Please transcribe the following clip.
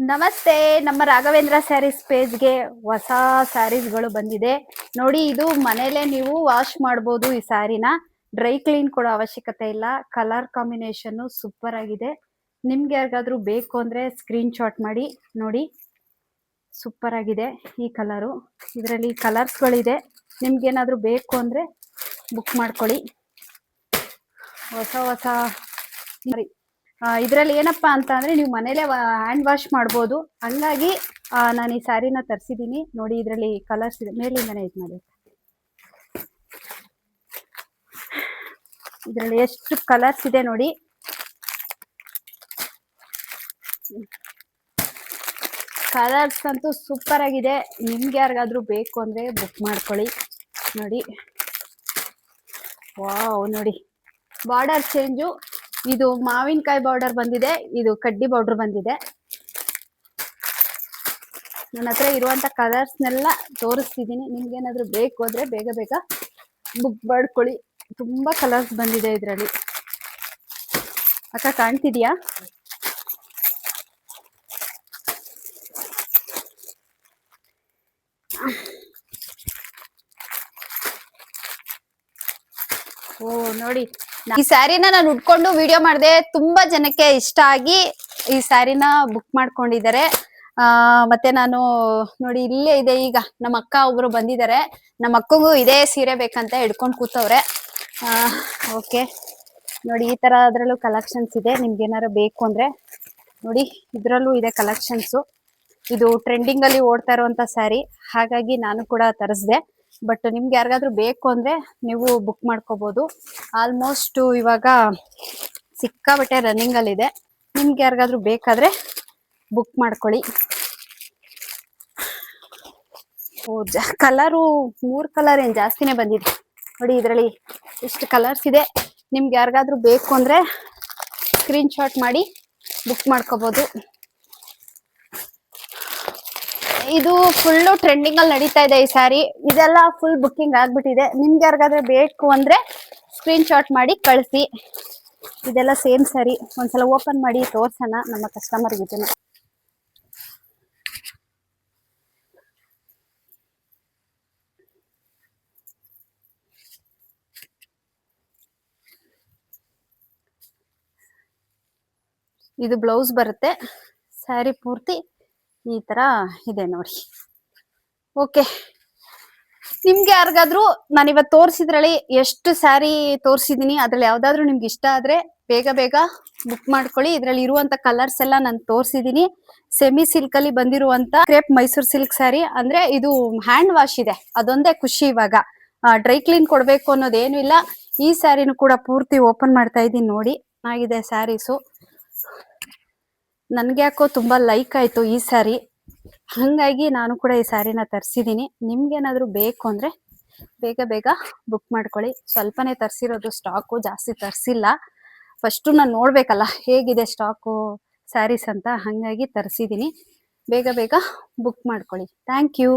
ನಮಸ್ತೆ, ನಮ್ಮ ರಾಘವೇಂದ್ರ ಸ್ಯಾರೀಸ್ ಪೇಜ್ಗೆ ಹೊಸ ಸ್ಯಾರೀಸ್ಗಳು ಬಂದಿದೆ ನೋಡಿ. ಇದು ಮನೇಲೆ ನೀವು ವಾಶ್ ಮಾಡಬಹುದು. ಈ ಸ್ಯಾರಿನ ಡ್ರೈ ಕ್ಲೀನ್ ಕೊಡೋ ಅವಶ್ಯಕತೆ ಇಲ್ಲ. ಕಲರ್ ಕಾಂಬಿನೇಷನ್ ಸೂಪರ್ ಆಗಿದೆ. ನಿಮ್ಗೆ ಯಾರಿಗಾದ್ರೂ ಬೇಕು ಅಂದ್ರೆ ಸ್ಕ್ರೀನ್ ಶಾಟ್ ಮಾಡಿ ನೋಡಿ. ಸೂಪರ್ ಆಗಿದೆ ಈ ಕಲರು. ಇದರಲ್ಲಿ ಕಲರ್ಸ್ಗಳಿದೆ. ನಿಮ್ಗೆ ಏನಾದ್ರೂ ಬೇಕು ಅಂದ್ರೆ ಬುಕ್ ಮಾಡ್ಕೊಳ್ಳಿ. ಹೊಸ ಹೊಸ ಇದರಲ್ಲಿ ಏನಪ್ಪಾ ಅಂತ ಅಂದ್ರೆ ನೀವು ಮನೇಲೆ ಹ್ಯಾಂಡ್ ವಾಶ್ ಮಾಡ್ಬೋದು. ಹಂಗಾಗಿ ನಾನು ಈ ಸ್ಯಾರಿನ ತರಿಸಿದ್ದೀನಿ ನೋಡಿ. ಇದರಲ್ಲಿ ಕಲರ್ಸ್ ಇದೆ, ಮೇಲಿಂದನೇ ಇದು ಮಾಡಿ. ಇದರಲ್ಲಿ ಎಷ್ಟು ಕಲರ್ಸ್ ಇದೆ ನೋಡಿ. ಕಲರ್ಸ್ ಅಂತೂ ಸೂಪರ್ ಆಗಿದೆ. ನಿಮ್ಗೆ ಯಾರಿಗಾದ್ರೂ ಬೇಕು ಅಂದ್ರೆ ಬುಕ್ ಮಾಡ್ಕೊಳ್ಳಿ ನೋಡಿ. ವಾವ್, ನೋಡಿ ಬಾರ್ಡರ್ ಚೇಂಜು. ಇದು ಮಾವಿನಕಾಯಿ ಬಾರ್ಡರ್ ಬಂದಿದೆ, ಇದು ಕಡ್ಡಿ ಬಾರ್ಡರ್ ಬಂದಿದೆ. ನನ್ನ ಹತ್ರ ಇರುವಂತ ಕಲರ್ಸ್ನೆಲ್ಲ ತೋರಿಸ್ತಿದ್ದೀನಿ. ನಿಮ್ಗೆ ಏನಾದ್ರು ಬೇಕು ಅಂದ್ರೆ ಬೇಗ ಬೇಗ ಬುಕ್ ಮಾಡ್ಕೊಳ್ಳಿ. ತುಂಬಾ ಕಲರ್ಸ್ ಬಂದಿದೆ ಇದರಲ್ಲಿ. ಅಕ್ಕ ಕಾಣ್ತಿದ್ಯಾ? ಓ ನೋಡಿ, ಈ ಸ್ಯಾರಿನ ನಾನು ಉಟ್ಕೊಂಡು ವಿಡಿಯೋ ಮಾಡಿದೆ. ತುಂಬಾ ಜನಕ್ಕೆ ಇಷ್ಟ ಆಗಿ ಈ ಸ್ಯಾರಿನ ಬುಕ್ ಮಾಡ್ಕೊಂಡಿದ್ದಾರೆ. ಮತ್ತೆ ನಾನು ನೋಡಿ, ಇಲ್ಲೇ ಇದೆ. ಈಗ ನಮ್ಮ ಅಕ್ಕ ಒಬ್ರು ಬಂದಿದ್ದಾರೆ. ನಮ್ಮ ಅಕ್ಕಂಗೂ ಇದೇ ಸೀರೆ ಬೇಕಂತ ಹಿಡ್ಕೊಂಡು ಕೂತವ್ರೆ. ಓಕೆ ನೋಡಿ, ಈ ತರ ಅದ್ರಲ್ಲೂ ಕಲೆಕ್ಷನ್ಸ್ ಇದೆ. ನಿಮ್ಗೆ ಏನಾರು ಬೇಕು ಅಂದ್ರೆ ನೋಡಿ, ಇದ್ರಲ್ಲೂ ಇದೆ ಕಲೆಕ್ಷನ್ಸ್. ಇದು ಟ್ರೆಂಡಿಂಗ್ ಅಲ್ಲಿ ಓಡ್ತಾ ಇರುವಂತ ಸ್ಯಾರಿ, ಹಾಗಾಗಿ ನಾನು ಕೂಡ ತರಿಸ್ದೆ. ಬಟ್ ನಿಮ್ಗೆ ಯಾರಿಗಾದ್ರೂ ಬೇಕು ಅಂದ್ರೆ ನೀವು ಬುಕ್ ಮಾಡ್ಕೋಬಹುದು. ಆಲ್ಮೋಸ್ಟ್ ಇವಾಗ ಸಿಕ್ಕಾಬಟ್ಟೆ ರನ್ನಿಂಗ್ ಅಲ್ಲಿ ಇದೆ. ನಿಮ್ಗೆ ಯಾರಿಗಾದ್ರೂ ಬೇಕಾದ್ರೆ ಬುಕ್ ಮಾಡ್ಕೊಳ್ಳಿ. ಕಲರು 3 ಕಲರ್ ಏನ್ ಜಾಸ್ತಿನೇ ಬಂದಿದೆ ನೋಡಿ. ಇದರಲ್ಲಿ ಎಷ್ಟು ಕಲರ್ಸ್ ಇದೆ. ನಿಮ್ಗೆ ಯಾರಿಗಾದ್ರೂ ಬೇಕು ಅಂದ್ರೆ ಸ್ಕ್ರೀನ್ ಶಾಟ್ ಮಾಡಿ ಬುಕ್ ಮಾಡ್ಕೋಬಹುದು. ಇದು ಫುಲ್ಲು ಟ್ರೆಂಡಿಂಗ್ ಅಲ್ಲಿ ನಡೀತಾ ಇದೆ ಈ ಸ್ಯಾರಿ. ಇದೆಲ್ಲ ಫುಲ್ ಬುಕ್ಕಿಂಗ್ ಆಗ್ಬಿಟ್ಟಿದೆ. ನಿಮ್ಗೆ ಯಾರಿಗಾದ್ರೆ ಬೇಕು ಅಂದ್ರೆ ಸ್ಕ್ರೀನ್ ಶಾಟ್ ಮಾಡಿ ಕಳಿಸಿ. ಇದೆಲ್ಲ ಸೇಮ್ ಸ್ಯಾರಿ. ಒಂದ್ಸಲ ಓಪನ್ ಮಾಡಿ ತೋರ್ಸೋಣ ನಮ್ಮ ಕಸ್ಟಮರ್ಗೆ ಇದನ್ನ. ಇದು ಬ್ಲೌಸ್ ಬರುತ್ತೆ. ಸ್ಯಾರಿ ಪೂರ್ತಿ ಈ ತರ ಇದೆ ನೋಡಿ. ಓಕೆ, ನಿಮ್ಗೆ ಯಾರಿಗಾದ್ರೂ ನಾನು ಇವತ್ತು ತೋರಿಸಿದ್ರಲ್ಲಿ ಎಷ್ಟು ಸ್ಯಾರಿ ತೋರಿಸಿದೀನಿ, ಅದ್ರಲ್ಲಿ ಯಾವ್ದಾದ್ರು ನಿಮ್ಗೆ ಇಷ್ಟ ಆದ್ರೆ ಬೇಗ ಬೇಗ ಬುಕ್ ಮಾಡ್ಕೊಳ್ಳಿ. ಇದ್ರಲ್ಲಿ ಇರುವಂತ ಕಲರ್ಸ್ ಎಲ್ಲ ನಾನು ತೋರಿಸಿದೀನಿ. ಸೆಮಿ ಸಿಲ್ಕ್ ಅಲ್ಲಿ ಬಂದಿರುವಂತ ಕ್ರೇಪ್ ಮೈಸೂರ್ ಸಿಲ್ಕ್ ಸ್ಯಾರಿ. ಅಂದ್ರೆ ಇದು ಹ್ಯಾಂಡ್ ವಾಶ್ ಇದೆ, ಅದೊಂದೇ ಖುಷಿ. ಇವಾಗ ಡ್ರೈ ಕ್ಲೀನ್ ಕೊಡ್ಬೇಕು ಅನ್ನೋದೇನು ಇಲ್ಲ. ಈ ಸ್ಯಾರಿನೂ ಕೂಡ ಪೂರ್ತಿ ಓಪನ್ ಮಾಡ್ತಾ ಇದೀನಿ ನೋಡಿ. ಆಗಿದೆ ಸ್ಯಾರೀಸು. ನನ್ಗೆ ಯಾಕೋ ತುಂಬಾ ಲೈಕ್ ಆಯ್ತು ಈ ಸ್ಯಾರಿ, ಹಂಗಾಗಿ ನಾನು ಕೂಡ ಈ ಸ್ಯಾರಿನ ತರಿಸಿದೀನಿ. ನಿಮ್ಗೆ ಏನಾದ್ರು ಬೇಕು ಅಂದ್ರೆ ಬೇಗ ಬೇಗ ಬುಕ್ ಮಾಡ್ಕೊಳ್ಳಿ. ಸ್ವಲ್ಪನೇ ತರಿಸಿರೋದು, ಸ್ಟಾಕು ಜಾಸ್ತಿ ತರಿಸಿಲ್ಲ. ಫಸ್ಟ್ ನಾನು ನೋಡ್ಬೇಕಲ್ಲ ಹೇಗಿದೆ ಸ್ಟಾಕು ಸ್ಯಾರೀಸ್ ಅಂತ, ಹಂಗಾಗಿ ತರಿಸಿದೀನಿ. ಬೇಗ ಬೇಗ ಬುಕ್ ಮಾಡ್ಕೊಳ್ಳಿ. Thank you.